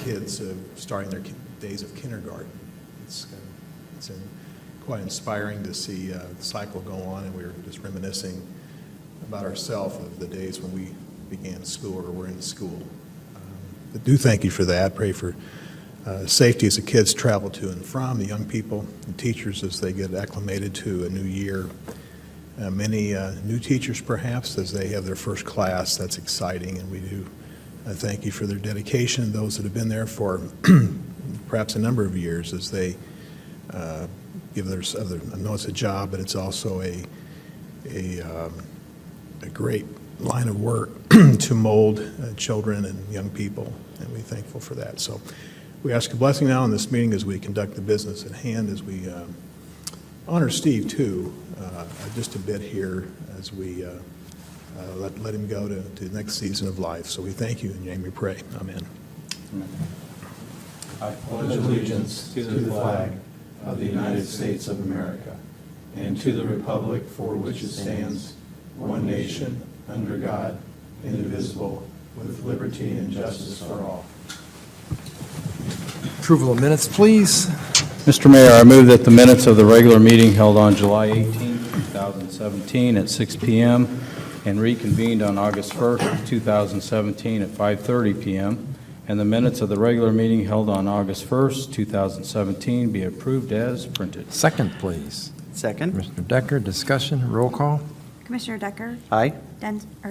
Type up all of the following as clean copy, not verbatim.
kids starting their days of kindergarten. It's quite inspiring to see the cycle go on, and we were just reminiscing about ourselves of the days when we began school or were in school. But do thank you for that. Pray for safety as the kids travel to and from, the young people, the teachers as they get acclimated to a new year. Many new teachers perhaps as they have their first class. That's exciting, and we do thank you for their dedication, those that have been there for perhaps a number of years as they give their other. I know it's a job, but it's also a great line of work to mold children and young people, and we're thankful for that. So we ask a blessing now in this meeting as we conduct the business at hand, as we honor Steve too, just a bit here as we let him go to the next season of life. So we thank you, and in your name we pray. Amen. I pledge allegiance to the flag of the United States of America and to the republic for which it stands, one nation, under God, indivisible, with liberty and justice for all. Approval of minutes, please. Mr. Mayor, I move that the minutes of the regular meeting held on July 18, 2017 at 6 p.m. and reconvened on August 1st, 2017 at 5:30 p.m. and the minutes of the regular meeting held on August 1st, 2017 be approved as printed. Second, please. Second. Commissioner Decker, discussion, roll call. Commissioner Decker? Aye.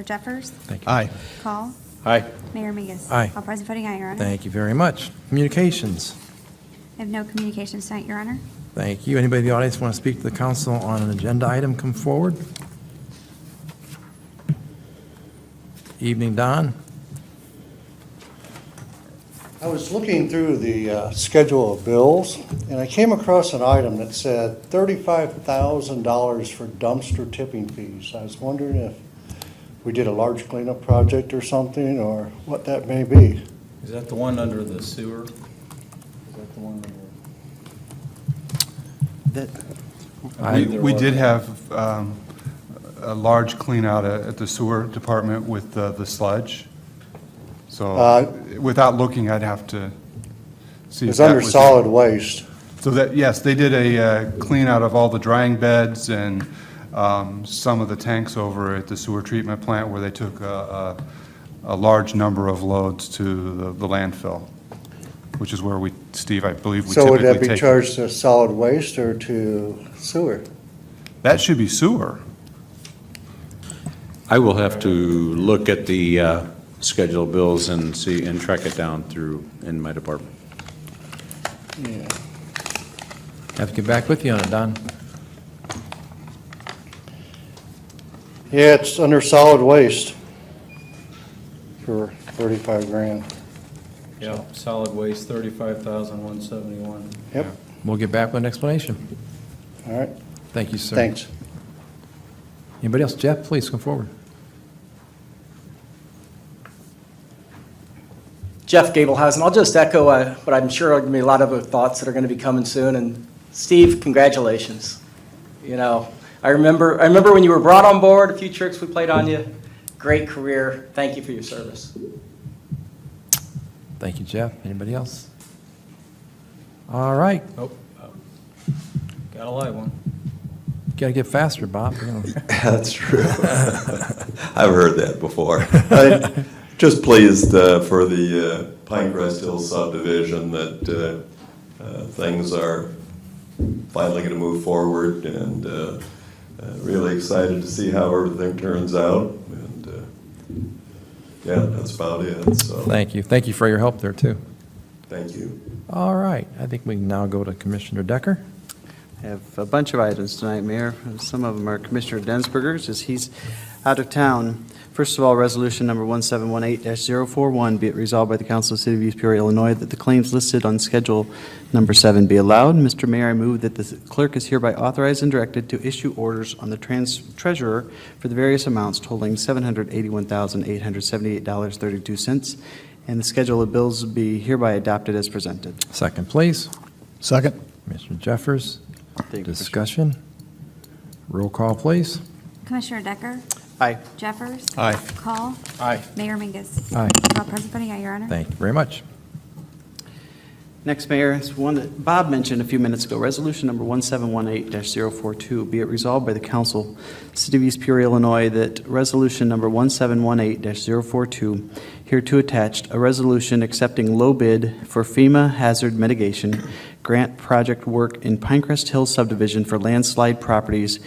Jeffers? Thank you. Aye. Call? Aye. Mayor Mingus? Aye. All present voting aye, Your Honor. Thank you very much. Communications. I have no communications tonight, Your Honor. Thank you. Anybody in the audience want to speak to the council on an agenda item, come forward. Evening, Don. I was looking through the schedule of bills, and I came across an item that said $35,000 for dumpster tipping fees. I was wondering if we did a large cleanup project or something, or what that may be. Is that the one under the sewer? Is that the one under? We did have a large clean out at the sewer department with the sludge. So without looking, I'd have to see. It's under solid waste. So that, yes, they did a clean out of all the drying beds and some of the tanks over at the sewer treatment plant where they took a large number of loads to the landfill, which is where we, Steve, I believe we So typically would take. that be charged to solid waste or to sewer? That should be sewer. I will have to look at the schedule of bills and see and track it down through in my department. Yeah. Have to get back with you on it, Don. Yeah, it's under solid waste for 35 grand. Yeah, solid waste, 35,171. Yep, We'll get back with an explanation. all right, Thank you, sir. thanks. Anybody else? Jeff, please come forward. Jeff Gablehausen. I'll just echo what I'm sure are going to be a lot of thoughts that are going to be coming soon. And Steve, congratulations. You know, I remember when you were brought on board, a few tricks we played on you. Great career. Thank you for your service. Thank you, Jeff. Anybody else? All right. Oh, got a live one. Got to get faster, Bob. That's true. I've heard that before. I'm just pleased for the Pinecrest Hill subdivision that things are finally going to move forward, and really excited to see how everything turns out. And yeah, that's about it. So Thank you. Thank you for your help there, too. thank you. All right. I think we can now go to Commissioner Decker. I have a bunch of items tonight, Mayor. Some of them are Commissioner Densberger's, as he's out of town. First of all, resolution number 1718-041, be it resolved by the Council of the City of East Peoria, Illinois, that the claims listed on Schedule number 7 be allowed. Mr. Mayor, I move that the clerk is hereby authorized and directed to issue orders on the treasurer for the various amounts totaling $781,878.32, and the schedule of bills be hereby adopted as presented. Second, please. Second. Commissioner Jeffers. Thank you, Discussion. Roll call, please. Commissioner Decker? Aye. Jeffers? Aye. Call? Aye. Mayor Mingus? Aye. All present voting aye, Your Honor. Thank you very much. Next, Mayor, is one that Bob mentioned a few minutes ago, Resolution Number 1718-042. Be it resolved by the Council, City of East Peoria, Illinois, that Resolution Number 1718-042, hereto attached, a resolution accepting low bid for FEMA hazard mitigation grant project work in Pinecrest Hill subdivision for landslide properties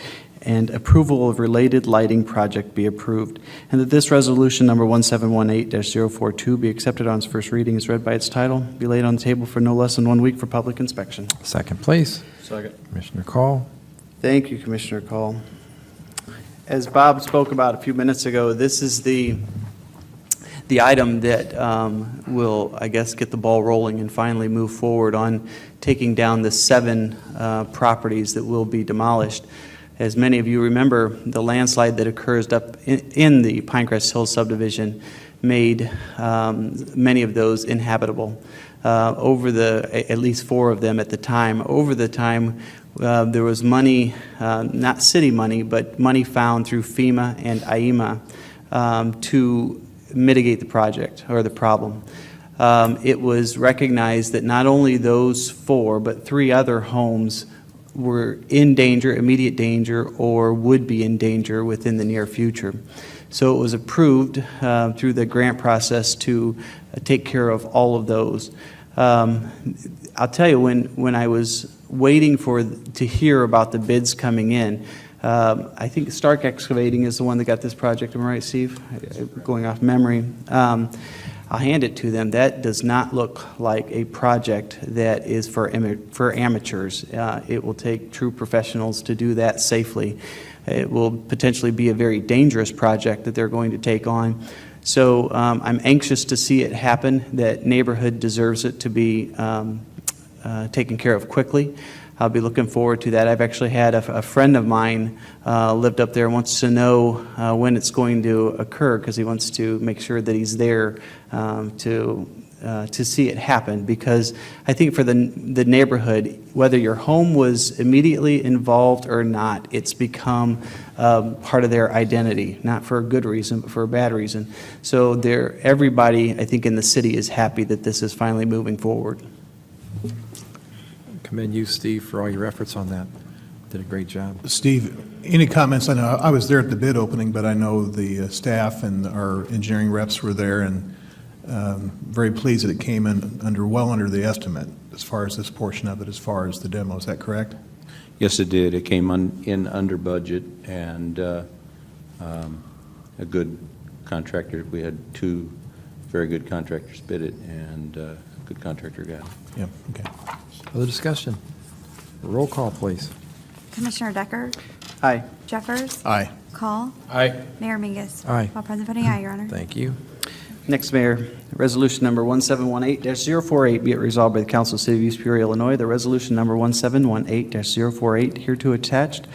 and approval of related lighting project be approved, and that this resolution number 1718-042 be accepted on its first reading as read by its title, be laid on the table for no less than 1 week for public inspection. Second, please. Second. Commissioner Call. Thank you, Commissioner Call. As Bob spoke about a few minutes ago, this is the item that will, I guess, get the ball rolling and finally move forward on taking down the 7 properties that will be demolished. As many of you remember, the landslide that occurs up in the Pinecrest Hill subdivision made many of those inhabitable. At least 4 of them at the time. Over the time, there was money, not city money, but money found through FEMA and IEMA to mitigate the project or the problem. It was recognized that not only those 4, but 3 other homes were in danger, immediate danger, or would be in danger within the near future. So it was approved through the grant process to take care of all of those. I'll tell you, when I was waiting to hear about the bids coming in, I think Stark Excavating is the one that got this project. Am I right, Steve? Going off memory. I'll hand it to them. That does not look like a project that is for amateurs. It will take true professionals to do that safely. It will potentially be a very dangerous project that they're going to take on. So I'm anxious to see it happen. That neighborhood deserves it to be taken care of quickly. I'll be looking forward to that. I've actually had a friend of mine lived up there, wants to know when it's going to occur because he wants to make sure that he's there to see it happen. Because I think for the neighborhood, whether your home was immediately involved or not, it's become part of their identity, not for a good reason, but for a bad reason. So everybody, I think, in the city is happy that this is finally moving forward. Commend you, Steve, for all your efforts on that. Did a great job. Steve, any comments? I know I was there at the bid opening, but I know the staff and our engineering reps were there, and very pleased that it came in well under the estimate as far as this portion of it, as far as the demo. Is that correct? Yes, it did. It came in under budget, and a good contractor. We had 2 very good contractors bid it, and a good contractor got it. Yeah, okay. Other discussion? Roll call, please. Commissioner Decker? Aye. Jeffers? Aye. Call? Aye. Mayor Mingus? Aye. All present voting aye, Your Honor. Thank you. Next, Mayor, Resolution Number 1718-048, be it resolved by the Council of the City of East Peoria, Illinois, the Resolution Number 1718-048, hereto attached,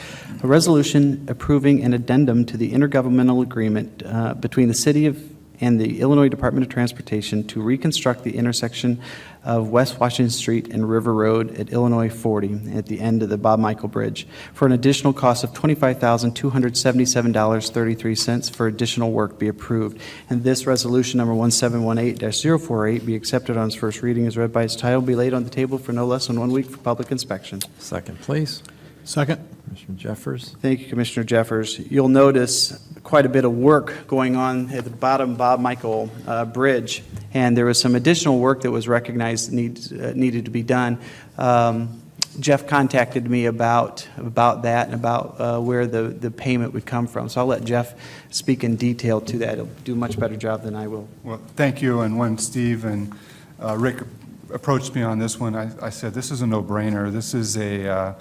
a resolution approving an addendum to the intergovernmental agreement between the City of and the Illinois Department of Transportation to reconstruct the intersection of West Washington Street and River Road at Illinois 40 at the end of the Bob Michael Bridge for an additional cost of $25,277.33 for additional work be approved. And this resolution number 1718-048 be accepted on its first reading as read by its title, be laid on the table for no less than 1 week for public inspection. Second, please. Second? Commissioner Jeffers. Thank you, Commissioner Jeffers. You'll notice quite a bit of work going on at the bottom Bob Michael Bridge, and there was some additional work that was recognized needed to be done. Jeff contacted me about that and about where the payment would come from. So I'll let Jeff speak in detail to that. He'll do a much better job than I will. Well, thank you. And when Steve and Rick approached me on this one, I said, this is a no-brainer. This is a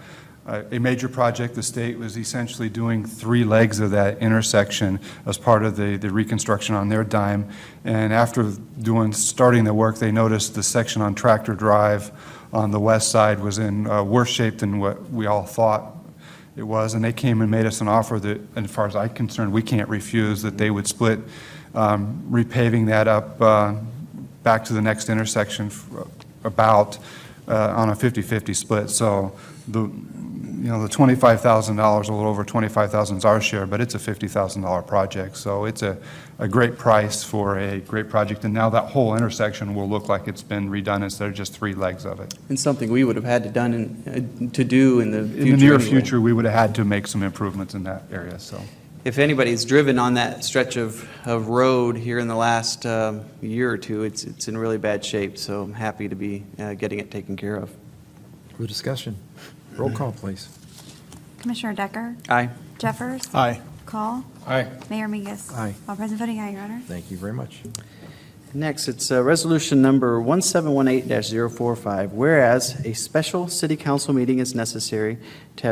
major project. The state was essentially doing 3 legs of that intersection as part of the reconstruction on their dime. And after starting the work, they noticed the section on Tractor Drive on the west side was in worse shape than what we all thought it was. And they came and made us an offer that, as far as I'm concerned, we can't refuse, that they would split repaving that up back to the next intersection on a 50-50 split. So the $25,000, a little over $25,000 is our share, but it's a $50,000 project. So it's a great price for a great project. And now that whole intersection will look like it's been redone instead of just 3 legs of it. And something we would have had to do in the future. In the near anyway. future, we would have had to make some improvements in that area, so. If anybody's driven on that stretch of road here in the last year or two, it's in really bad shape, so I'm happy to be getting it taken care of. For discussion. Roll call, please. Commissioner Decker? Aye. Jeffers? Aye. Call? Aye. Mayor Mingus? Aye. All present voting aye, Your Honor. Thank you very much. Next, it's resolution number 1718-045, whereas a special city council meeting is necessary to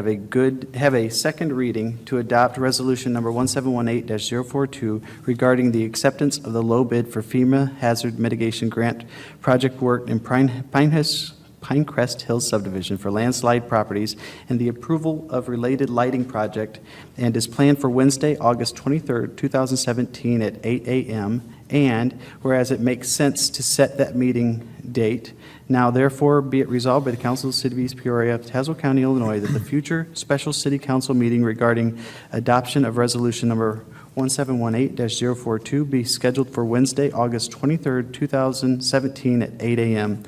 have a second reading to adopt resolution number 1718-042 regarding the acceptance of the low bid for FEMA hazard mitigation grant project work in Pinecrest Hills subdivision for landslide properties and the approval of related lighting project, and is planned for Wednesday, August 23rd, 2017 at 8 a.m. And whereas it makes sense to set that meeting date, now therefore be it resolved by the Council of the City of East Peoria, Tazewell County, Illinois, that the future special city council meeting regarding adoption of resolution number 1718-042 be scheduled for Wednesday, August 23rd, 2017 at 8 a.m.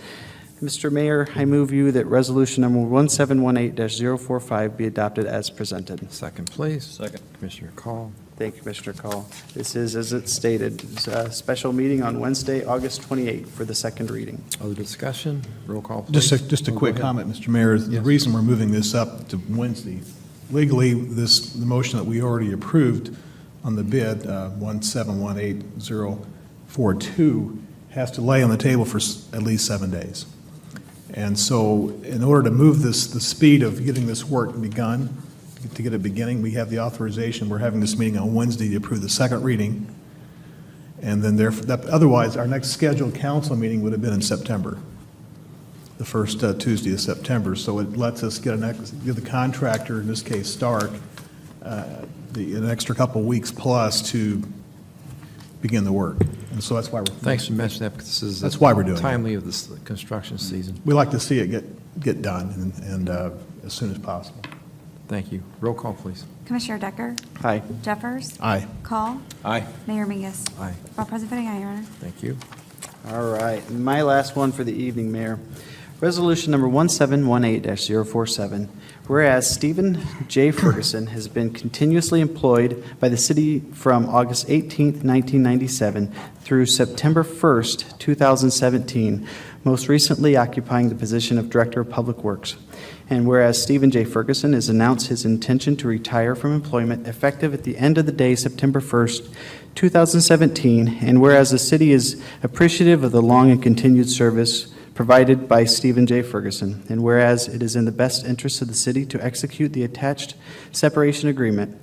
Mr. Mayor, I move you that resolution number 1718-045 be adopted as presented. Second, please. Second. Commissioner Call. Thank you, Commissioner Call. This is, as it's stated, a special meeting on Wednesday, August 28th for the second reading. Other discussion? Roll call, please. Just a Oh, go quick ahead. comment, Mr. Mayor. The Yes. reason we're moving this up to Wednesday, legally, the motion that we already approved on the bid, 1718042, has to lay on the table for at least 7 days. And so in order to move the speed of getting this work begun, to get it beginning, we have the authorization. We're having this meeting on Wednesday to approve the second reading. And then otherwise, our next scheduled council meeting would have been in September, the first Tuesday of September. So it lets us give the contractor, in this case Stark, an extra couple weeks plus to begin the work. And so that's why Thanks for mentioning that, because this is That's why we're doing it. timely of this construction season. we like to see it get done and as soon as possible. Thank you. Roll call, please. Commissioner Decker? Aye. Jeffers? Aye. Call? Aye. Mayor Mingus? Aye. All present voting aye, Your Honor. Thank you. All right, and my last one for the evening, Mayor. Resolution number 1718-047, whereas Stephen J. Ferguson has been continuously employed by the city from August 18th, 1997 through September 1st, 2017, most recently occupying the position of Director of Public Works. And whereas Stephen J. Ferguson has announced his intention to retire from employment effective at the end of the day, September 1st, 2017, and whereas the city is appreciative of the long and continued service provided by Stephen J. Ferguson, and whereas it is in the best interest of the city to execute the attached separation agreement,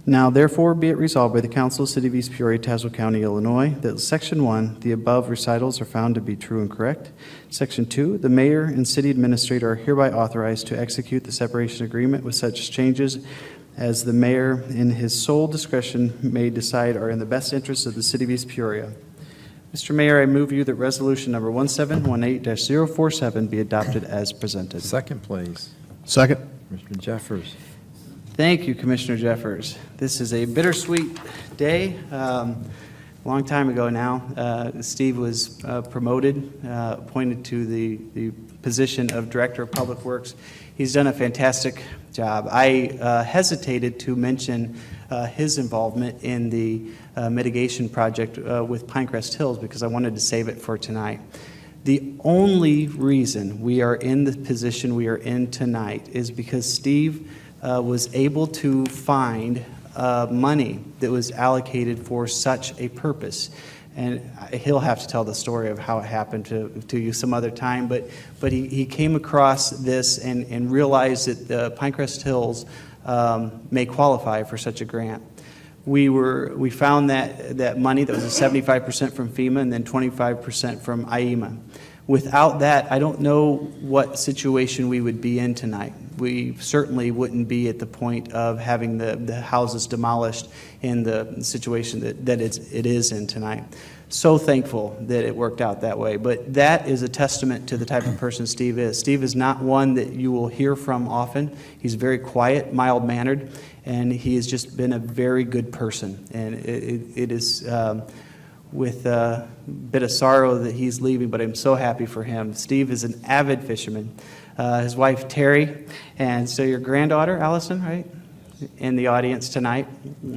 now therefore be it resolved by the Council of the City of East Peoria, Tazewell County, Illinois, that Section 1, the above recitals are found to be true and correct. Section 2, the mayor and city administrator are hereby authorized to execute the separation agreement with such changes as the mayor in his sole discretion may decide are in the best interest of the City of East Peoria. Mr. Mayor, I move you that resolution number 1718-047 be adopted as presented. Second, please. Second? Commissioner Jeffers. Thank you, Commissioner Jeffers. This is a bittersweet day. A long time ago now, Steve was promoted, appointed to the position of Director of Public Works. He's done a fantastic job. I hesitated to mention his involvement in the mitigation project with Pinecrest Hills because I wanted to save it for tonight. The only reason we are in the position we are in tonight is because Steve was able to find money that was allocated for such a purpose. And he'll have to tell the story of how it happened to you some other time, but he came across this and realized that the Pinecrest Hills may qualify for such a grant. We found that money that was 75% from FEMA and then 25% from IEMA. Without that, I don't know what situation we would be in tonight. We certainly wouldn't be at the point of having the houses demolished in the situation that it is in tonight. So thankful that it worked out that way. But that is a testament to the type of person Steve is. Steve is not one that you will hear from often. He's very quiet, mild-mannered, and he has just been a very good person. And it is with a bit of sorrow that he's leaving, but I'm so happy for him. Steve is an avid fisherman. His wife, Terry, and so your granddaughter, Allison, right, in the audience tonight.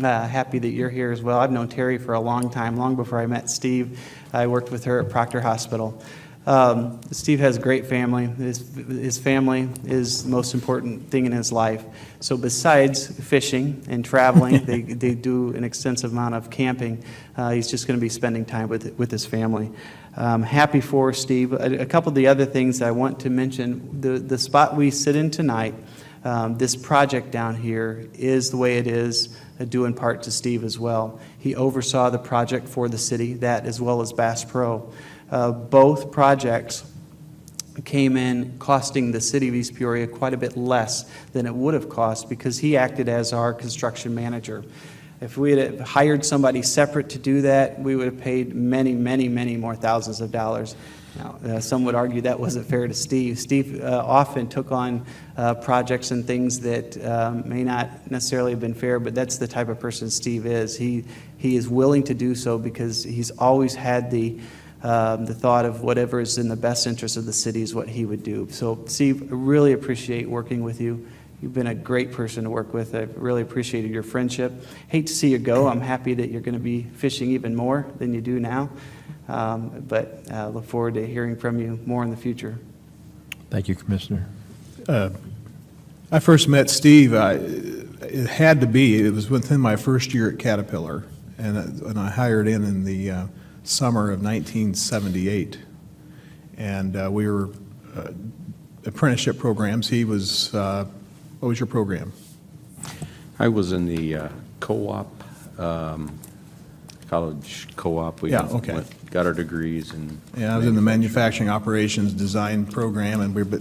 Happy that you're here as well. I've known Terry for a long time, long before I met Steve. I worked with her at Proctor Hospital. Steve has a great family. His family is the most important thing in his life. So besides fishing and traveling, they do an extensive amount of camping. He's just going to be spending time with his family. Happy for Steve. A couple of the other things I want to mention, the spot we sit in tonight, this project down here is the way it is, due in part to Steve as well. He oversaw the project for the city, that as well as Bass Pro. Both projects came in costing the city of East Peoria quite a bit less than it would have cost because he acted as our construction manager. If we had hired somebody separate to do that, we would have paid many, many, many more thousands of dollars. Now, some would argue that wasn't fair to Steve. Steve often took on projects and things that may not necessarily have been fair, but that's the type of person Steve is. He is willing to do so because he's always had the thought of whatever is in the best interest of the city is what he would do. So, Steve, I really appreciate working with you. You've been a great person to work with. I've really appreciated your friendship. Hate to see you go. I'm happy that you're going to be fishing even more than you do now. But look forward to hearing from you more in the future. Thank you, Commissioner. I first met Steve, it was within my first year at Caterpillar, and I hired in the summer of 1978. And we were apprenticeship programs. He was, what was your program? I was in the co-op, college co-op. We Yeah, okay. got our degrees and. Yeah, I was in the manufacturing operations design program, and but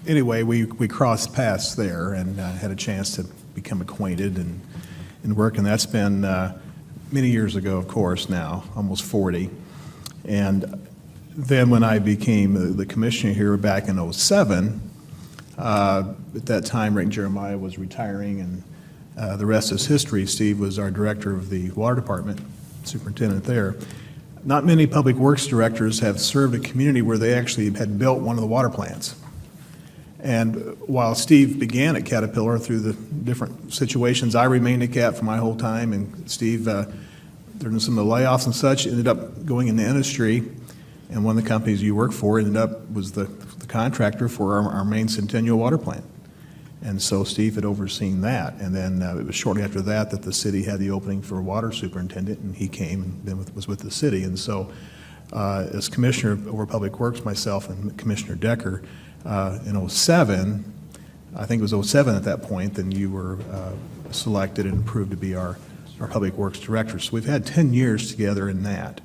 anyway, we crossed paths there and had a chance to become acquainted and work, and that's been many years ago, of course, now, almost 40. And then when I became the commissioner here back in '07, at that time, Rick Jeremiah was retiring, and the rest is history. Steve was our director of the water department, superintendent there. Not many public works directors have served a community where they actually had built one of the water plants. And while Steve began at Caterpillar through the different situations, I remained at Cat for my whole time, and Steve, during some of the layoffs and such, ended up going into industry, and one of the companies you work for was the contractor for our main Centennial water plant. And so Steve had overseen that, and then it was shortly after that the city had the opening for a water superintendent, and he came and then was with the city. And so as commissioner over Public Works, myself and Commissioner Decker, in '07, I think it was '07 at that point, then you were selected and approved to be our Public Works Director. So we've had 10 years together in that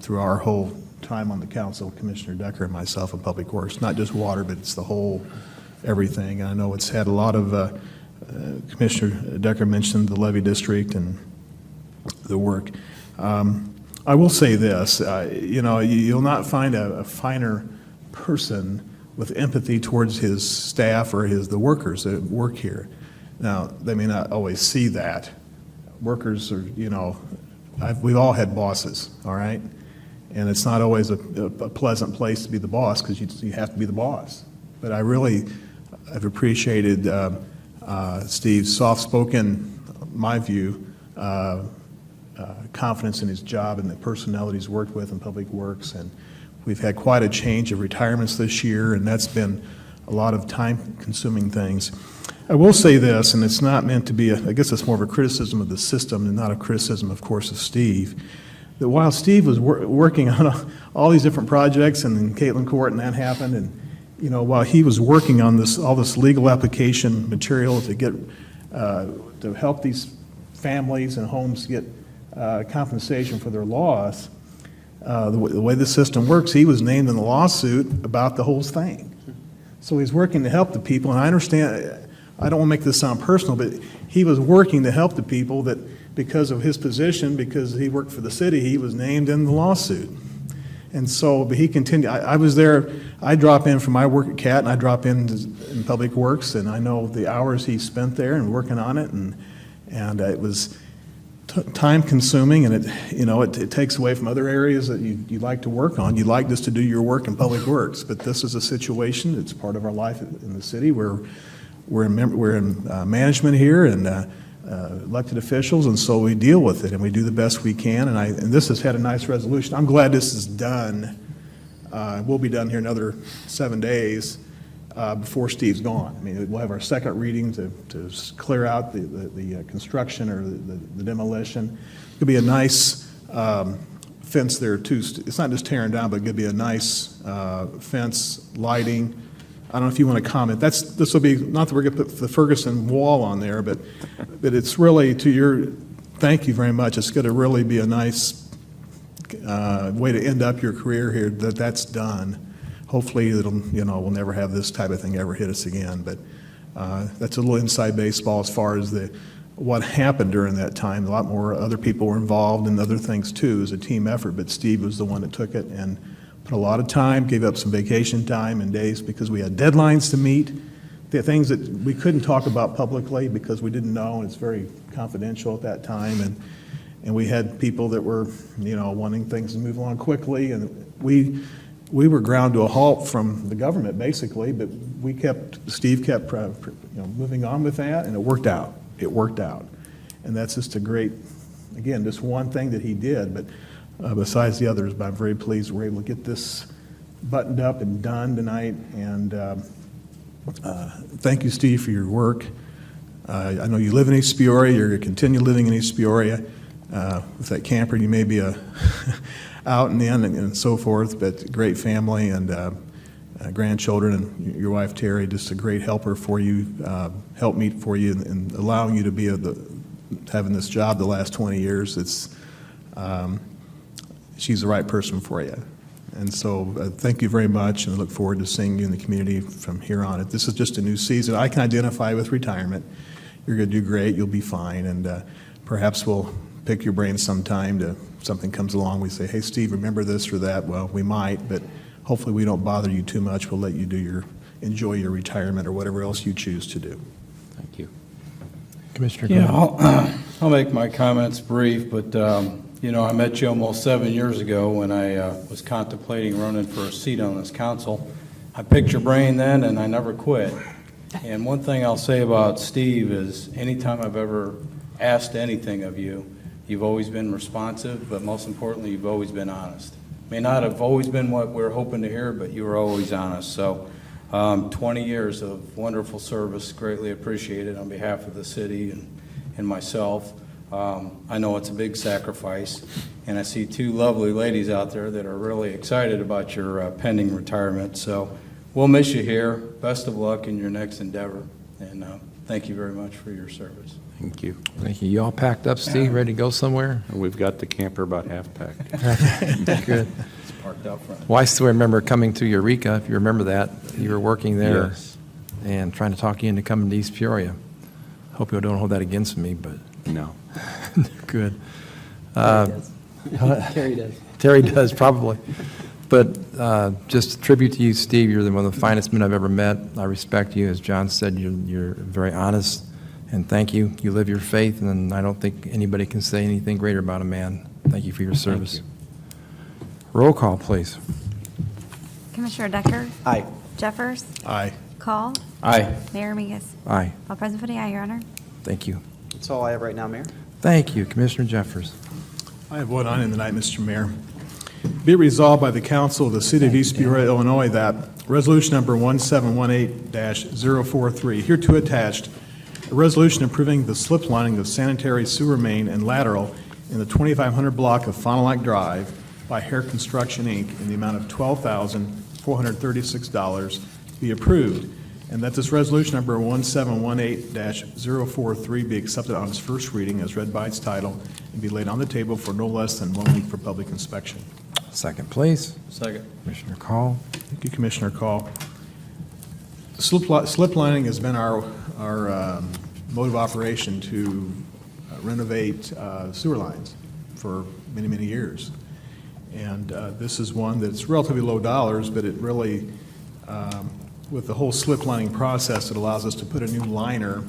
through our whole time on the council, Commissioner Decker and myself in Public Works, not just water, but it's the whole everything. I know it's had a lot of, Commissioner Decker mentioned the levee district and the work. I will say this, you'll not find a finer person with empathy towards his staff or the workers that work here. Now, they may not always see that. Workers are, we've all had bosses, all right? And it's not always a pleasant place to be the boss because you have to be the boss. But I've appreciated Steve's soft-spoken, my view, confidence in his job and the personnel that he's worked with in Public Works. And we've had quite a change of retirements this year, and that's been a lot of time-consuming things. I will say this, and it's not meant to be, I guess it's more of a criticism of the system and not a criticism, of course, of Steve, that while Steve was working on all these different projects and in Caitlin Court and that happened, and while he was working on all this legal application material to get to help these families and homes get compensation for their loss, the way the system works, he was named in the lawsuit about the whole thing. So he's working to help the people, and I understand, I don't want to make this sound personal, but he was working to help the people that because of his position, because he worked for the city, he was named in the lawsuit. And so, but he continued, I was there, I drop in from my work at CAT, and I drop in Public Works, and I know the hours he spent there and working on it, and it was time consuming, and it takes away from other areas that you like to work on. You like just to do your work in Public Works, but this is a situation, it's part of our life in the city. We're in management here and elected officials, and so we deal with it and we do the best we can. And this has had a nice resolution. I'm glad this is done. We'll be done here another 7 days before Steve's gone. I mean, we'll have our second reading to clear out the construction or the demolition. It'll be a nice fence there too. It's not just tearing down, but it'll be a nice fence, lighting. I don't know if you want to comment. This will be, not that we're going to put the Ferguson wall on there, but it's really thank you very much. It's going to really be a nice way to end up your career here, that's done. Hopefully we'll never have this type of thing ever hit us again, but that's a little inside baseball as far as what happened during that time. A lot more other people were involved and other things too. It was a team effort, but Steve was the one that took it and put a lot of time, gave up some vacation time and days because we had deadlines to meet. The things that we couldn't talk about publicly because we didn't know, and it's very confidential at that time. And we had people that were, wanting things to move along quickly, and we were ground to a halt from the government basically, but Steve kept moving on with that, and it worked out. It worked out, and that's just a great, again, just one thing that he did, but besides the others. But I'm very pleased we're able to get this buttoned up and done tonight, and thank you, Steve, for your work. I know you live in East Peoria. You're going to continue living in East Peoria. With that camper, you may be out and in and so forth, but great family and grandchildren, and your wife, Terry, just a great helper for you, helpmeet for you, and allowing you to be having this job the last 20 years. She's the right person for you. And so thank you very much, and I look forward to seeing you in the community from here on. This is just a new season. I can identify with retirement. You're going to do great. You'll be fine, and perhaps we'll pick your brain sometime something comes along. We say, hey, Steve, remember this or that? Well, we might, but hopefully we don't bother you too much. We'll let you enjoy your retirement or whatever else you choose to do. Thank you. Commissioner Yeah, Quinn. I'll make my comments brief, but, I met you almost 7 years ago when I was contemplating running for a seat on this council. I picked your brain then, and I never quit. And one thing I'll say about Steve is anytime I've ever asked anything of you, you've always been responsive, but most importantly, you've always been honest. May not have always been what we're hoping to hear, but you were always honest. So 20 years of wonderful service, greatly appreciated on behalf of the city and myself. I know it's a big sacrifice, and I see two lovely ladies out there that are really excited about your pending retirement. So we'll miss you here. Best of luck in your next endeavor, and thank you very much for your service. Thank you. Thank you. You all packed up, Steve, ready to go somewhere? We've got the camper about half packed. Good. It's parked out front. Well, I still remember coming to Eureka, if you remember that. You were working there Yes. and trying to talk you into coming to East Peoria. Hope you don't hold that against me, but No. good. Terry does. Terry does, probably. But just a tribute to you, Steve. You're one of the finest men I've ever met. I respect you. As John said, you're very honest, and thank you. You live your faith, and I don't think anybody can say anything greater about a man. Thank you for your service. you. Roll call, please. Commissioner Decker? Aye. Jeffers? Aye. Call? Aye. Mayor Mingus? Aye. All present voting aye, Your Honor. Thank you. That's all I have right now, Mayor. Thank you, Commissioner Jeffers. I have one item tonight, Mr. Mayor. Be it resolved by the Council of the City of East Peoria, Illinois, that Resolution Number 1718-043, hereto attached, a resolution approving the slip lining of sanitary sewer main and lateral in the 2500 block of Fond du Lac Drive by Hare Construction, Inc., in the amount of $12,436 be approved, and that this resolution number 1718-043 be accepted on its first reading as read by its title and be laid on the table for no less than 1 week for public inspection. Second, please. Second. Commissioner Call. Thank you, Commissioner Call. Slip lining has been our mode of operation to renovate sewer lines for many, many years. And this is one that's relatively low dollars, but it really, with the whole slip lining process, it allows us to put a new liner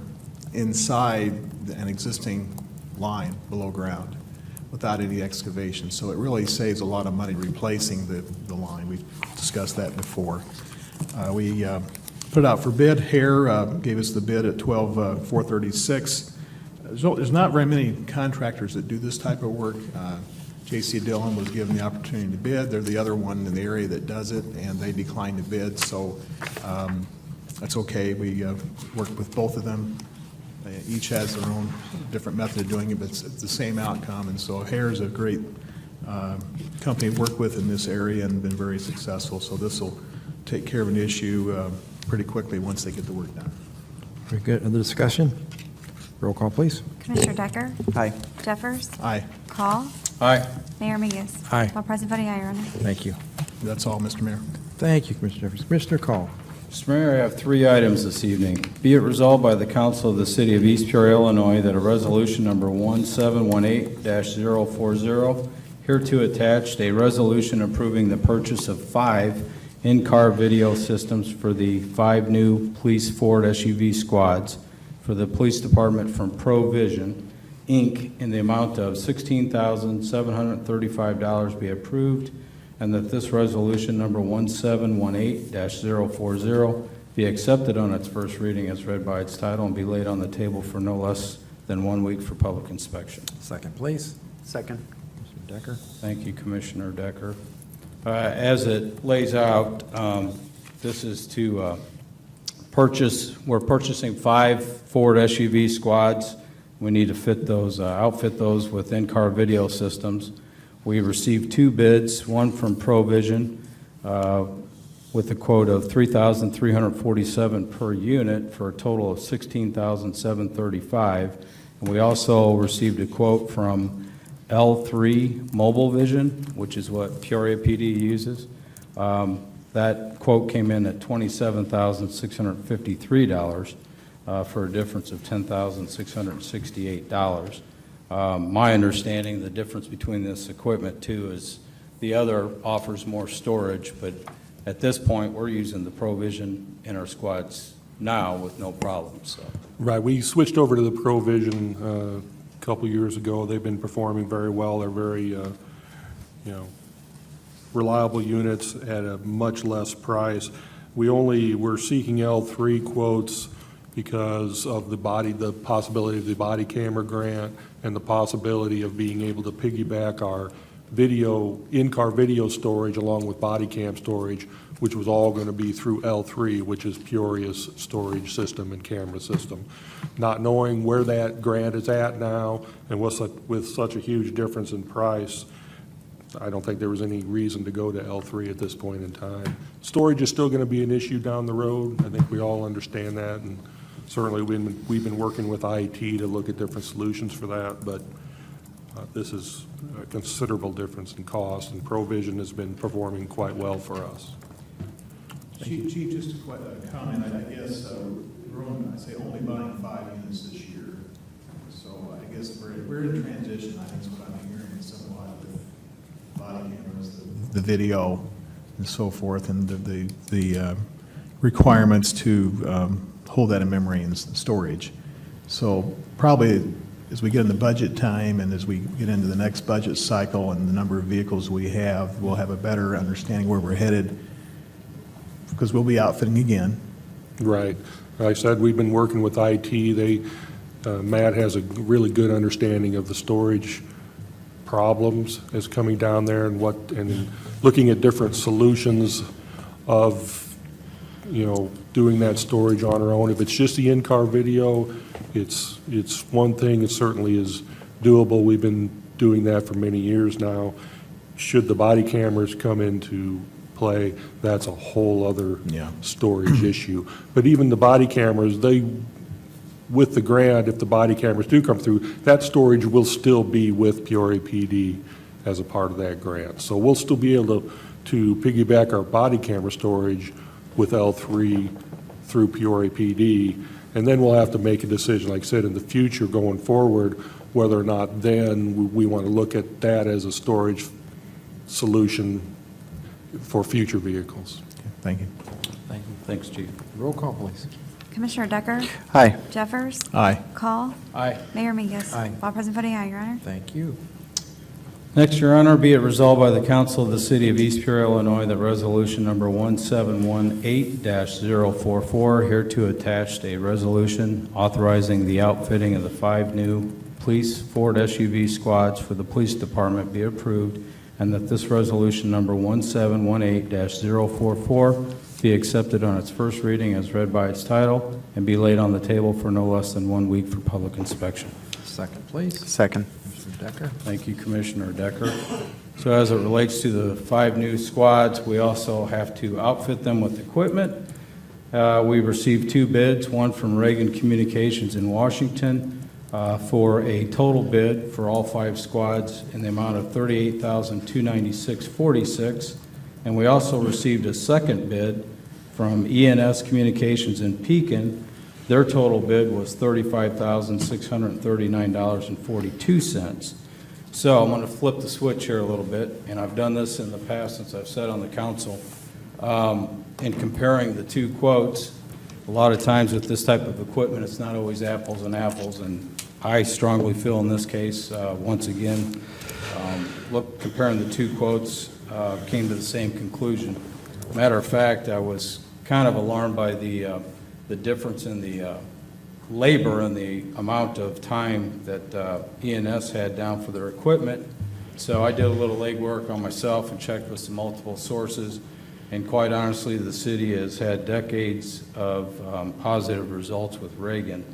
inside an existing line below ground without any excavation. So it really saves a lot of money replacing the line. We've discussed that before. We put it out for bid. Hare gave us the bid at $12,436. There's not very many contractors that do this type of work. J.C. Dillon was given the opportunity to bid. They're the other one in the area that does it, and they declined to bid, so that's okay. We worked with both of them. Each has their own different method of doing it, but it's the same outcome, and so Hare's a great company to work with in this area and been very successful, so this will take care of an issue pretty quickly once they get the work done. Very good. Other discussion? Roll call, please. Commissioner Decker? Aye. Jeffers? Aye. Call? Aye. Mayor Mingus? Aye. All present voting aye, Your Honor. Thank you. That's all, Mr. Mayor. Thank you, Commissioner Jeffers. Commissioner Call. Mr. Mayor, I have 3 items this evening. Be it resolved by the Council of the City of East Peoria, Illinois, that a resolution number 1718-040, hereto attached, a resolution approving the purchase of 5 in-car video systems for the 5 new police Ford SUV squads for the police department from Provision, Inc., in the amount of $16,735 be approved, and that this resolution number 1718-040 be accepted on its first reading as read by its title and be laid on the table for no less than 1 week for public inspection. Second, please. Second. Commissioner Decker. Thank you, Commissioner Decker. As it lays out, this is to we're purchasing 5 Ford SUV squads. We need to fit those, outfit those with in-car video systems. We received 2 bids, one from Provision with a quote of $3,347 per unit for a total of $16,735. And we also received a quote from L3 Mobile Vision, which is what Peoria PD uses. That quote came in at $27,653 for a difference of $10,668. My understanding, the difference between this equipment too is the other offers more storage, but at this point, we're using the Provision in our squads now with no problems, so. Right, we switched over to the Provision a couple years ago. They've been performing very well. They're very, reliable units at a much less price. We're seeking L3 quotes because of the possibility of the body camera grant and the possibility of being able to piggyback our in-car video storage along with body cam storage, which was all going to be through L3, which is Peoria's storage system and camera system. Not knowing where that grant is at now and with such a huge difference in price, I don't think there was any reason to go to L3 at this point in time. Storage is still going to be an issue down the road. I think we all understand that, and certainly we've been working with IT to look at different solutions for that, but this is a considerable difference in cost, and Provision has been performing quite well for us. Chief, just a comment. I guess we're only buying 5 units this year, so I guess we're in transition. I think is what I'm hearing somewhat with body cameras, the video, and so forth, and the requirements to hold that in memory and storage. So probably as we get in the budget time and as we get into the next budget cycle and the number of vehicles we have, we'll have a better understanding where we're headed, because we'll be outfitting again. Right. Like I said, we've been working with IT. Matt has a really good understanding of the storage problems that's coming down there and looking at different solutions of, doing that storage on our own. If it's just the in-car video, it's one thing. It certainly is doable. We've been doing that for many years now. Should the body cameras come into play, that's a whole other storage issue. But even the body cameras, with the grant, if the body cameras do come through, that storage will still be with Peoria PD. as a part of that grant. So we'll still be able to piggyback our body camera storage with L3 through Peoria PD, and then we'll have to make a decision, like I said, in the future going forward, whether or not then we want to look at that as a storage solution for future vehicles. Thank you. Thank you. Thanks, Chief. Roll call, please. Commissioner Decker? Aye. Jeffers? Aye. Call? Aye. Mayor Mingus? Aye. All present voting aye, Your Honor. Thank you. Next, Your Honor, be it resolved by the Council of the City of East Peoria, Illinois, that Resolution Number 1718-044, hereto attached a resolution authorizing the outfitting of the 5 new police Ford SUV squads for the Police Department be approved, and that this Resolution Number 1718-044 be accepted on its first reading as read by its title and be laid on the table for no less than 1 week for public inspection. Second, please. Second. Mr. Decker. Thank you, Commissioner Decker. So as it relates to the 5 new squads, we also have to outfit them with equipment. We received 2 bids, one from Reagan Communications in Washington for a total bid for all 5 squads in the amount of $38,296.46. And we also received a second bid from ENS Communications in Pekin. Their total bid was $35,639.42. So I'm going to flip the switch here a little bit, and I've done this in the past since I've sat on the council. In comparing the 2 quotes, a lot of times with this type of equipment, it's not always apples and apples, and I strongly feel in this case, once again, comparing the 2 quotes, came to the same conclusion. Matter of fact, I was kind of alarmed by the difference in the labor and the amount of time that ENS had down for their equipment. So I did a little legwork on myself and checked with some multiple sources. And quite honestly, the city has had decades of positive results with Reagan.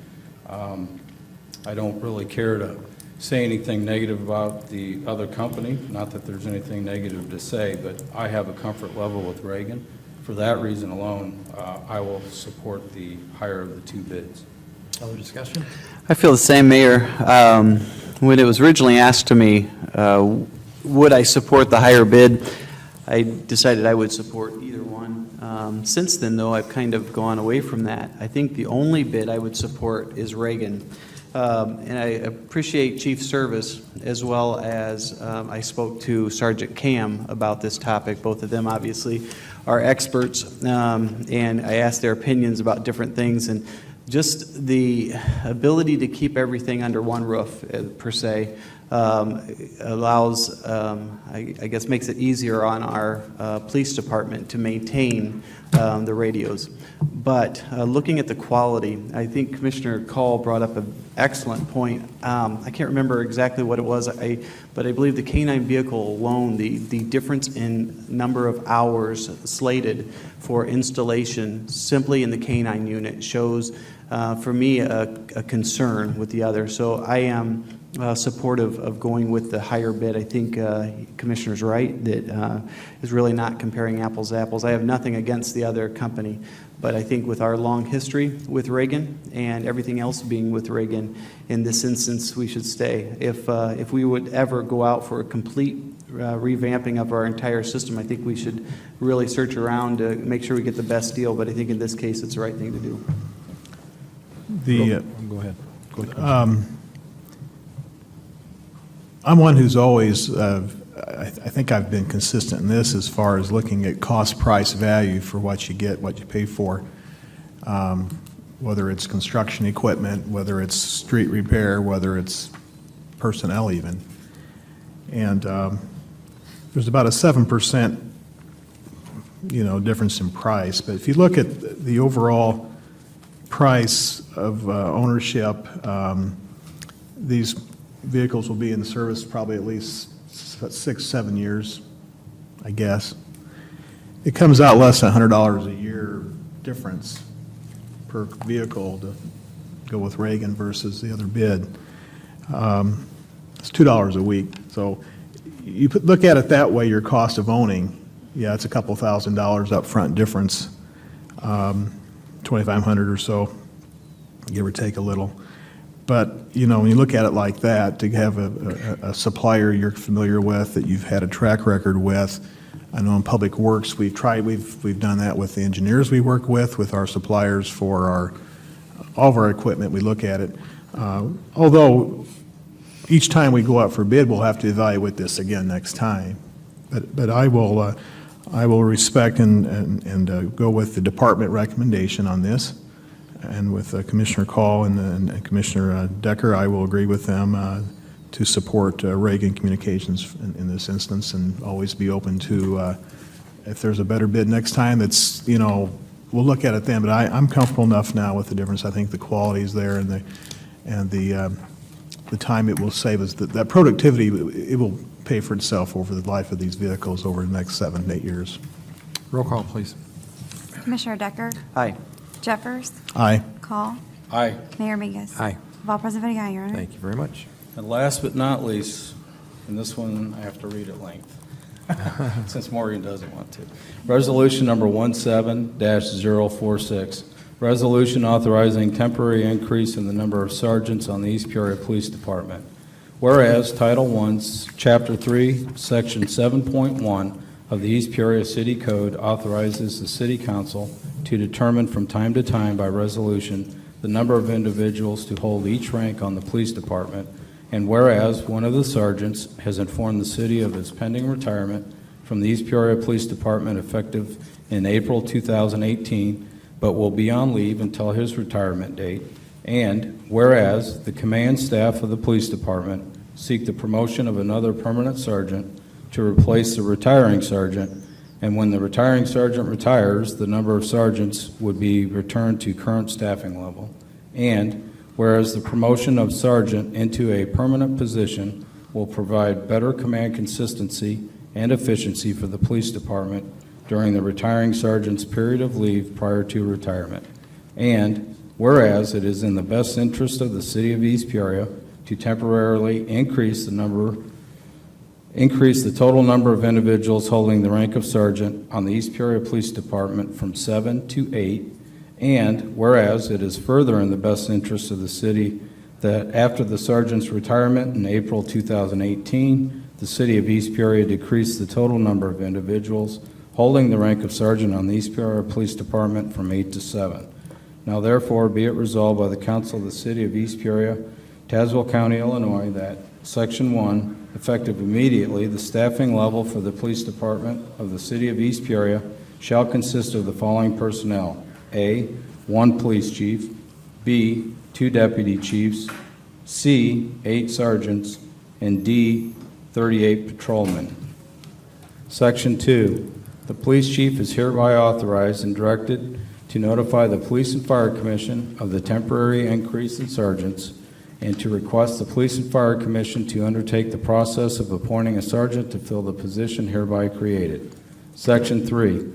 I don't really care to say anything negative about the other company, not that there's anything negative to say, but I have a comfort level with Reagan. For that reason alone, I will support the hire of the 2 bids. Other discussion? I feel the same, Mayor. When it was originally asked to me, would I support the higher bid, I decided I would support either one. Since then, though, I've kind of gone away from that. I think the only bid I would support is Reagan. And I appreciate Chief's service, as well as I spoke to Sergeant Cam about this topic. Both of them, obviously, are experts, and I asked their opinions about different things. And just the ability to keep everything under one roof, per se, allows, I guess, makes it easier on our police department to maintain the radios. But looking at the quality, I think Commissioner Call brought up an excellent point. I can't remember exactly what it was, but I believe the K-9 vehicle alone, the difference in number of hours slated for installation simply in the K-9 unit shows, for me, a concern with the other. So I am supportive of going with the higher bid. I think Commissioner's right that is really not comparing apples to apples. I have nothing against the other company, but I think with our long history with Reagan and everything else being with Reagan, in this instance, we should stay. If we would ever go out for a complete revamping of our entire system, I think we should really search around to make sure we get the best deal, but I think in this case, it's the right thing to do. Go ahead. I'm one who's always, I think I've been consistent in this as far as looking at cost, price, value for what you get, what you pay for, whether it's construction equipment, whether it's street repair, whether it's personnel even. And there's about a 7%, difference in price. But if you look at the overall price of ownership, these vehicles will be in service probably at least 6-7 years, I guess. It comes out less than $100 a year difference per vehicle to go with Reagan versus the other bid. It's $2 a week. So you look at it that way, your cost of owning, yeah, it's a couple $1,000 upfront difference, $2,500 or so, give or take a little. But, you know, when you look at it like that, to have a supplier you're familiar with, that you've had a track record with, I know in Public Works, we've done that with the engineers we work with our suppliers for all of our equipment, we look at it. Although, each time we go out for bid, we'll have to evaluate this again next time. But I will respect and go with the department recommendation on this. And with Commissioner Call and Commissioner Decker, I will agree with them to support Reagan Communications in this instance, and always be open to, if there's a better bid next time, it's, you know, we'll look at it then, but I'm comfortable enough now with the difference. I think the quality is there, and the time it will save us, that productivity, it will pay for itself over the life of these vehicles over the next 7 to 8 years. Roll call, please. Commissioner Decker? Aye. Jeffers? Aye. Call? Aye. Mayor Mingus? Aye. All present voting aye, Your Honor. Thank you very much. And last but not least, and this one I have to read at length, since Morgan doesn't want to. Resolution number 17-046, resolution authorizing temporary increase in the number of sergeants on the East Peoria Police Department. Whereas Title I, Chapter 3, Section 7.1 of the East Peoria City Code authorizes the City Council to determine from time to time by resolution the number of individuals to hold each rank on the police department, and whereas one of the sergeants has informed the city of his pending retirement from the East Peoria Police Department effective in April 2018, but will be on leave until his retirement date, and whereas the command staff of the police department seek the promotion of another permanent sergeant to replace the retiring sergeant, and when the retiring sergeant retires, the number of sergeants would be returned to current staffing level. And whereas the promotion of sergeant into a permanent position will provide better command consistency and efficiency for the police department during the retiring sergeant's period of leave prior to retirement. And whereas it is in the best interest of the city of East Peoria to temporarily increase the total number of individuals holding the rank of sergeant on the East Peoria Police Department from 7 to 8, and whereas it is further in the best interest of the city that after the sergeant's retirement in April 2018, the city of East Peoria decrease the total number of individuals holding the rank of sergeant on the East Peoria Police Department from 8 to 7. Now therefore be it resolved by the Council of the City of East Peoria, Tazewell County, Illinois, that Section 1, effective immediately, the staffing level for the police department of the city of East Peoria shall consist of the following personnel: A, 1 police chief; B, 2 deputy chiefs; C, 8 sergeants; and D, 38 patrolmen. Section 2, the police chief is hereby authorized and directed to notify the Police and Fire Commission of the temporary increase in sergeants, and to request the Police and Fire Commission to undertake the process of appointing a sergeant to fill the position hereby created. Section 3,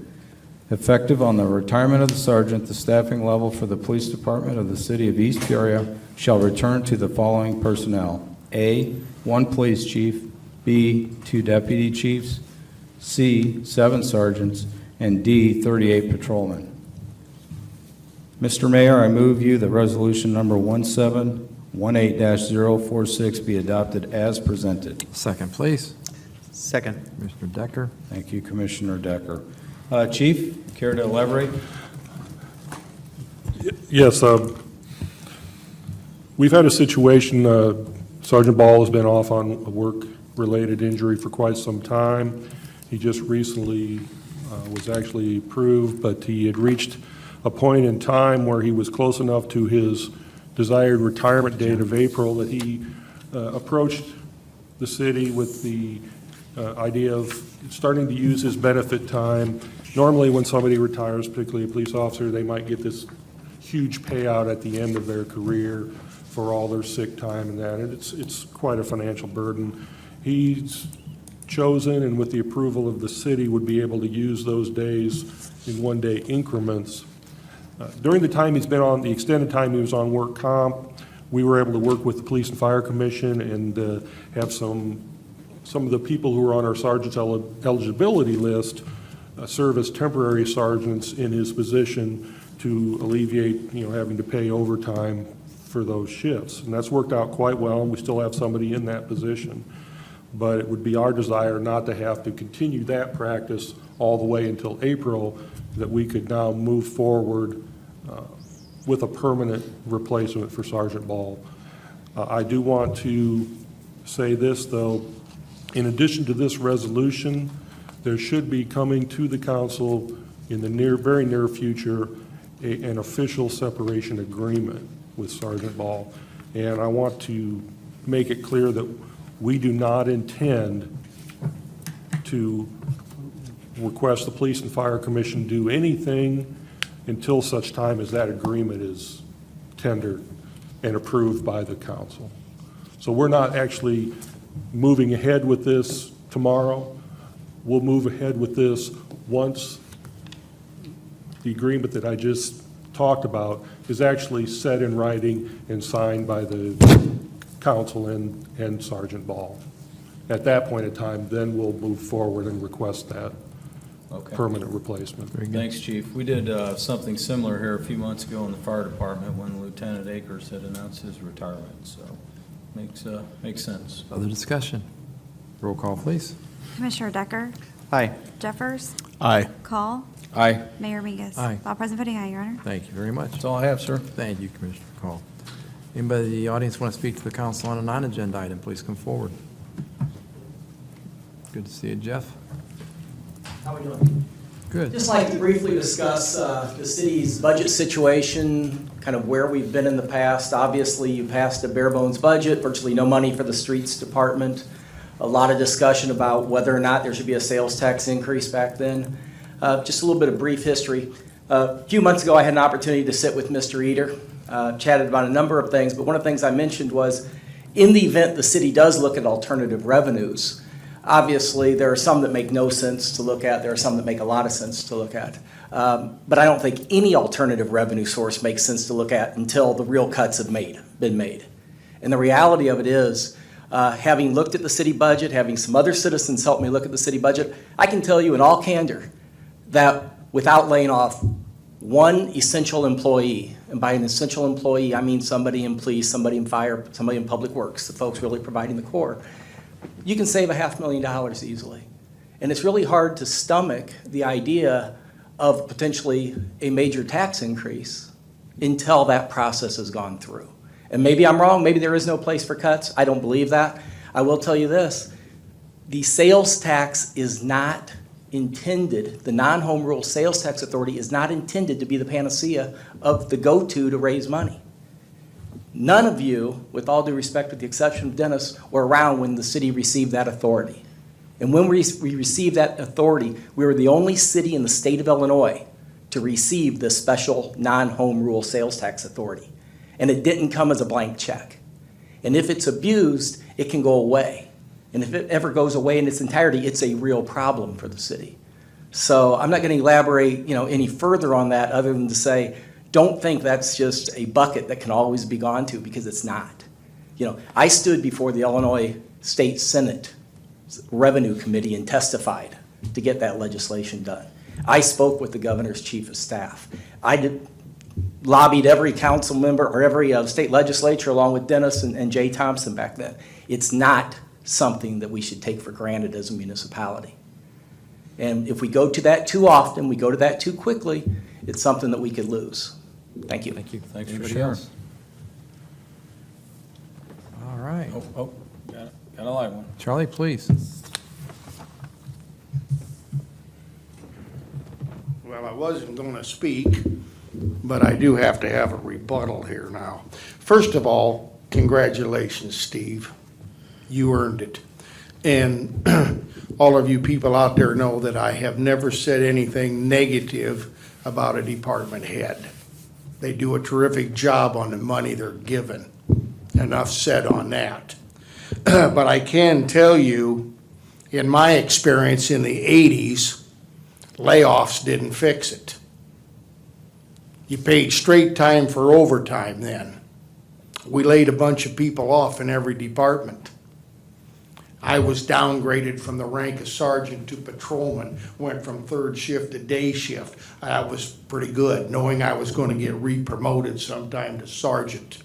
effective on the retirement of the sergeant, the staffing level for the police department of the city of East Peoria shall return to the following personnel: A, 1 police chief; B, 2 deputy chiefs; C, 7 sergeants; and D, 38 patrolmen. Mr. Mayor, I move you that resolution number 1718-046 be adopted as presented. Second, please. Second. Commissioner Decker. Thank you, Commissioner Decker. Chief, care to elaborate? Yes, we've had a situation, Sergeant Ball has been off on a work-related injury for quite some time. He just recently was actually approved, but he had reached a point in time where he was close enough to his desired retirement date of April that he approached the city with the idea of starting to use his benefit time. Normally, when somebody retires, particularly a police officer, they might get this huge payout at the end of their career for all their sick time and that, and it's quite a financial burden. He's chosen, and with the approval of the city, would be able to use those days in one-day increments. During the time he's been on, the extended time he was on work comp, we were able to work with the Police and Fire Commission and have some of the people who are on our sergeant's eligibility list serve as temporary sergeants in his position to alleviate, having to pay overtime for those shifts. And that's worked out quite well, and we still have somebody in that position. But it would be our desire not to have to continue that practice all the way until April, that we could now move forward with a permanent replacement for Sergeant Ball. I do want to say this, though. In addition to this resolution, there should be coming to the council in the very near future, an official separation agreement with Sergeant Ball. And I want to make it clear that we do not intend to request the Police and Fire Commission do anything until such time as that agreement is tendered and approved by the council. So we're not actually moving ahead with this tomorrow. We'll move ahead with this once the agreement that I just talked about is actually set in writing and signed by the council and Sergeant Ball. At that point in time, then we'll move forward and request that Okay. permanent replacement. Thanks, Chief. We did something similar here a few months ago in the fire department when Lieutenant Akers had announced his retirement, so makes sense. Other discussion? Roll call, please. Commissioner Decker? Aye. Jeffers? Aye. Call? Aye. Mayor Mingus? Aye. All present voting aye, Your Honor. Thank you very much. That's all I have, sir. Thank you, Commissioner Call. Anybody in the audience want to speak to the council on a non-agenda item, please come forward. Good to see you, Jeff. How are we doing? Good. Just like to briefly discuss the city's budget situation, kind of where we've been in the past. Obviously, you passed a bare bones budget, virtually no money for the streets department. A lot of discussion about whether or not there should be a sales tax increase back then. Just a little bit of brief history. A few months ago, I had an opportunity to sit with Mr. Eder, chatted about a number of things, but one of the things I mentioned was, in the event the city does look at alternative revenues, obviously, there are some that make no sense to look at. There are some that make a lot of sense to look at. But I don't think any alternative revenue source makes sense to look at until the real cuts have been made. And the reality of it is, having looked at the city budget, having some other citizens help me look at the city budget, I can tell you in all candor that without laying off one essential employee, and by an essential employee, I mean somebody in police, somebody in fire, somebody in public works, the folks really providing the core, you can save $500,000 easily. And it's really hard to stomach the idea of potentially a major tax increase until that process has gone through. And maybe I'm wrong, maybe there is no place for cuts. I don't believe that. I will tell you this, the sales tax is not intended, the non-home rule sales tax authority is not intended to be the panacea of the go-to to raise money. None of you, with all due respect, with the exception of Dennis, were around when the city received that authority. And when we received that authority, we were the only city in the state of Illinois to receive this special non-home rule sales tax authority. And it didn't come as a blank check. And if it's abused, it can go away. And if it ever goes away in its entirety, it's a real problem for the city. So I'm not going to elaborate, any further on that other than to say, don't think that's just a bucket that can always be gone to, because it's not. I stood before the Illinois State Senate Revenue Committee and testified to get that legislation done. I spoke with the governor's chief of staff. Lobbied every council member or every state legislature along with Dennis and Jay Thompson back then. It's not something that we should take for granted as a municipality. And if we go to that too often, we go to that too quickly, it's something that we could lose. Thank you. Thank you. Thanks for Anybody sharing. else? All right. Got a live one. Charlie, please. Well, I wasn't going to speak, but I do have to have a rebuttal here now. First of all, congratulations, Steve. You earned it. And all of you people out there know that I have never said anything negative about a department head. They do a terrific job on the money they're given. Enough said on that. But I can tell you, in my experience in the 80s, layoffs didn't fix it. You paid straight time for overtime then. We laid a bunch of people off in every department. I was downgraded from the rank of sergeant to patrolman, went from third shift to day shift. I was pretty good, knowing I was going to get re-promoted sometime to sergeant.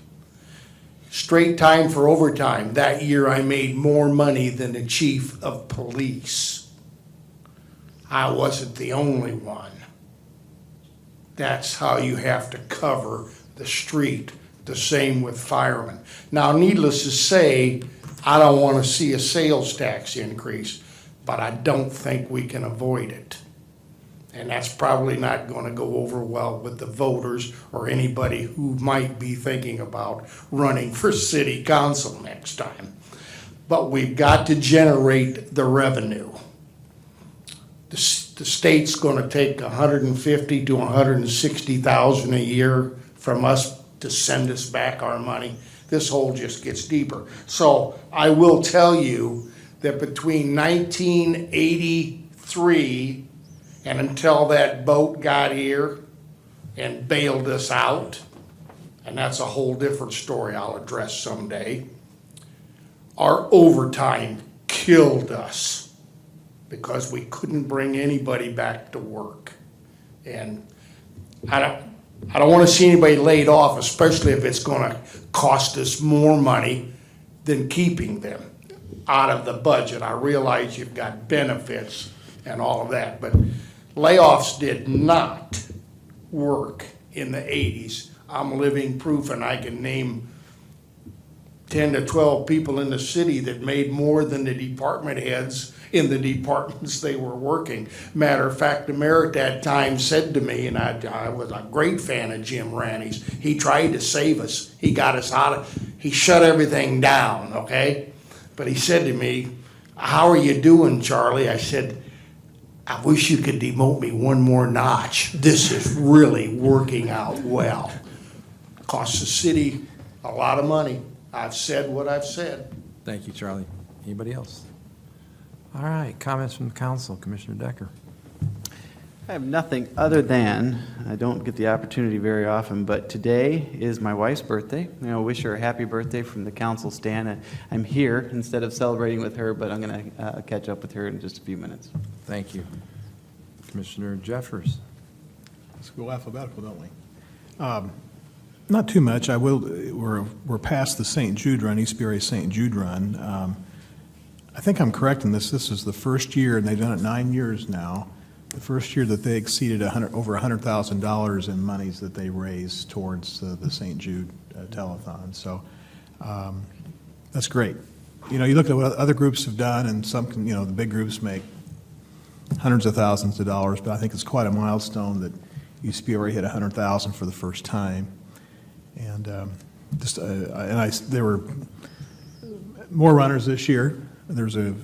Straight time for overtime. That year I made more money than the chief of police. I wasn't the only one. That's how you have to cover the street. The same with firemen. Now, needless to say, I don't want to see a sales tax increase, but I don't think we can avoid it. And that's probably not going to go over well with the voters or anybody who might be thinking about running for city council next time. But we've got to generate the revenue. The state's going to take 150 to 160,000 a year from us to send us back our money. This hole just gets deeper. So I will tell you that between 1983 and until that boat got here and bailed us out, and that's a whole different story I'll address someday, our overtime killed us because we couldn't bring anybody back to work. And I don't want to see anybody laid off, especially if it's going to cost us more money than keeping them out of the budget. I realize you've got benefits and all of that, but layoffs did not work in the 80s. I'm living proof, and I can name 10 to 12 people in the city that made more than the department heads in the departments they were working. Matter of fact, the mayor at that time said to me, and I was a great fan of Jim Ranni's, he tried to save us. He got us he shut everything down, okay? But he said to me, "How are you doing, Charlie?" I said, "I wish you could demote me one more notch. This is really working out well." Costs the city a lot of money. I've said what I've said. Thank you, Charlie. Anybody else? All right, comments from the council. Commissioner Decker. I have nothing other than, I don't get the opportunity very often, but today is my wife's birthday. Wish her a happy birthday from the council stand. I'm here instead of celebrating with her, but I'm going to catch up with her in just a few minutes. Thank you. Commissioner Jeffers. Let's go alphabetical, don't we? Not too much. We're past the St. Jude run, East Peoria St. Jude run. I think I'm correct in this. This is the first year, and they've done it 9 years now, the first year that they exceeded over $100,000 in monies that they raised towards the St. Jude telethon. So that's great. You look at what other groups have done, and some, the big groups make hundreds of thousands of dollars, but I think it's quite a milestone that East Peoria hit $100,000 for the first time. And there were more runners this year. There's a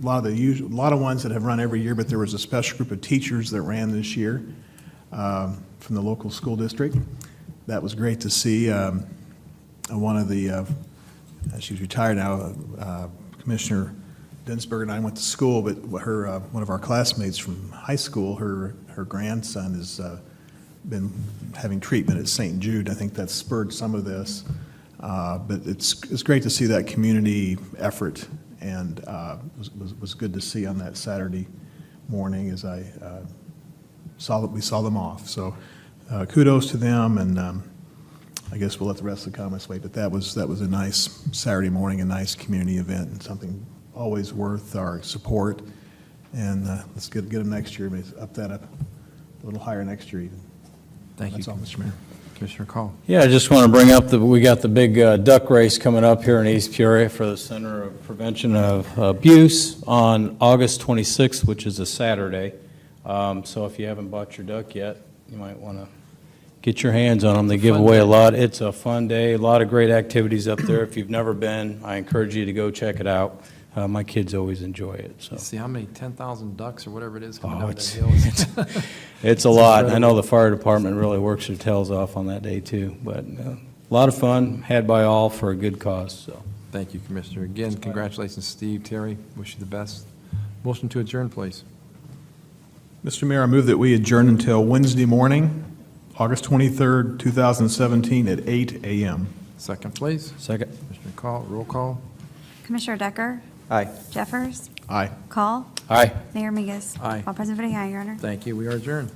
lot of ones that have run every year, but there was a special group of teachers that ran this year from the local school district. That was great to see. One of the, she's retired now, Commissioner Densberger and I went to school, but one of our classmates from high school, her grandson has been having treatment at St. Jude. I think that spurred some of this. But it's great to see that community effort, and was good to see on that Saturday morning as we saw them off. So kudos to them, and I guess we'll let the rest of the comments wait. But that was a nice Saturday morning, a nice community event, and something always worth our support. And let's get them next year. Maybe up a little higher next year even. Thank you. That's all, Mr. Mayor. Commissioner Call. Yeah, I just want to bring up that we got the big duck race coming up here in East Peoria for the Center of Prevention of Abuse on August 26th, which is a Saturday. So if you haven't bought your duck yet, you might want to get your hands on them. They give away a lot. It's a fun day, a lot of great activities up there. If you've never been, I encourage you to go check it out. My kids always enjoy it. So. See how many 10,000 ducks or whatever it is coming Oh, down that hill. It's a lot. I know the fire department really works their tails off on that day too, but a lot of fun had by all for a good cause. So, Thank you, Commissioner. Again, congratulations, Steve, Terry. Wish you the best. Motion to adjourn, please. Mr. Mayor, I move that we adjourn until Wednesday morning, August 23rd, 2017 at 8 a.m. Second, please. second. Commissioner Call, roll call. Commissioner Decker? Aye. Jeffers? Aye. Call? Aye. Mayor Mingus? Aye. All present voting aye, Your Honor. Thank you. We are adjourned.